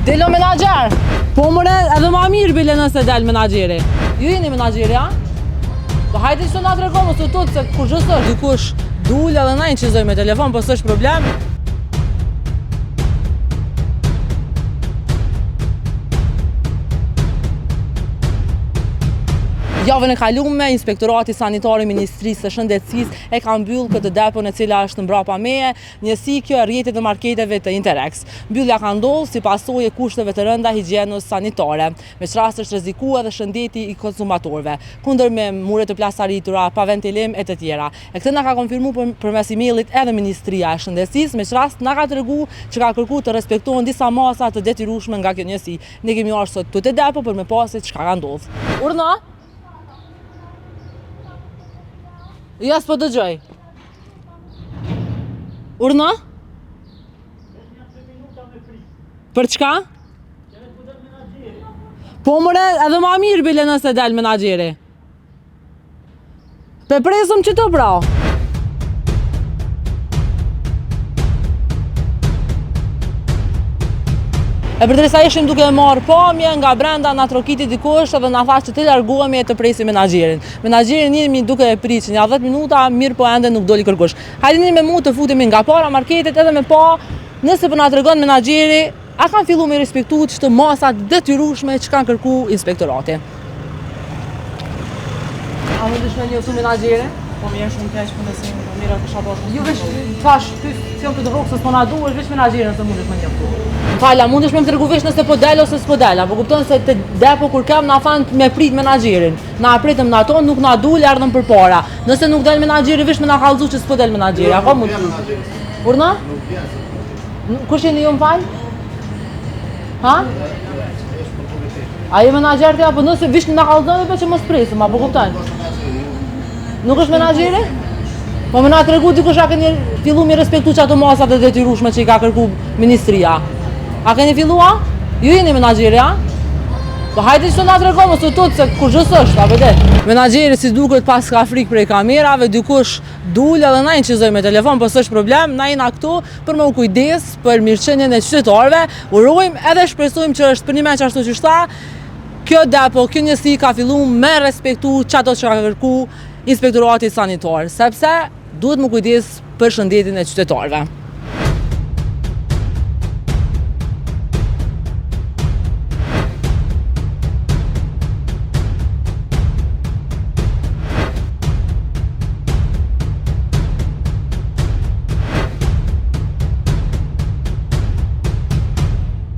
Delo menaxher. Po mëre, edhe ma mirë bile nëse del menaxheri. Ju jeni menaxheri, a? Po hajde që na tregon mos u tut se kur çdo dikush dul edhe na incizoj me telefon, po s'është problem. Javën e kalume, Inspektorati Sanitar i Ministrisë së Shëndetësisë e ka mbyll këtë depon e cila është mbrapa meje, njësi kjo e rrjetit të marketeve të Interex. Mbyllja ka ndodhur si pasojë e kushteve të rënda higjienës sanitare, me çrast është rrezikuar edhe shëndeti i konsumatorëve, kundër me mure të plasaritura, pa ventilim e të tjera. E këtë na ka konfirmuar përmes emailit edhe Ministria e Shëndetësisë, me çrast na ka treguar që ka kërkuar të respektohen disa masa të detyrueshme nga kjo njësi. Ne kemi ardhur sot këtu te depo për me pasi çka ka ndodhur. Urna? Ja s'po dëgjoj. Urna? Për çka? Po mëre, edhe ma mirë bile nëse del menaxheri. Pe presëm që të pra. E përdrisa ishim duke marrë pamje, nga brenda na trokiti dikush edhe na tha që të largohemi e të presim menaxherin. Menaxherin jemi duke e pritur një 10 minuta, mirë po ende nuk doli kërkush. Hajdeni me mua të futemi nga para marketit edhe me pa nëse po na tregon menaxheri, a kanë filluar me respektu çdo masat detyrueshme që kanë kërkuar inspektorati. A mundesh me njësu menaxherin? Po mirë shumë keq po nëse mira kisha bërë. Ju veç thash ty s'jam të rrugës s'po na duhesh veç menaxherin se mundesh me njëftu. Fala, mundesh me më tregu veç nëse po del ose s'po del, apo kupton se te depo kur kam na thanë me prit menaxherin. Na pritëm në ato, nuk na dul, ardhëm përpara. Nëse nuk del menaxheri veç me na kallëzu që s'po del menaxheri. Apo mund. Urna? Kush jeni ju m'fal? Ha? A je menaxher ti apo nëse veç na kallëzon veç që mos presim, apo kupton? Nuk është menaxheri? Po më na tregu dikush a keni filluar me respektu çato masat e detyrueshme që i ka kërkuar ministria. A keni filluar? Ju jeni menaxheri, a? Po hajde që na tregon mos u tut se kur çdo është, a vëdet. Menaxheri si duket pas ka frikë prej kamerave, dikush dul edhe na incizoj me telefon, po s'është problem, na jena këtu për me u kujdes për mirëqenien e qytetarëve. Urojmë edhe shpresojmë që është për një meç ashtu siç tha, kjo depo, kjo njësi ka filluar me respektu çato që ka kërkuar Inspektorati Sanitar, sepse duhet më kujdes për shëndetin e qytetarëve.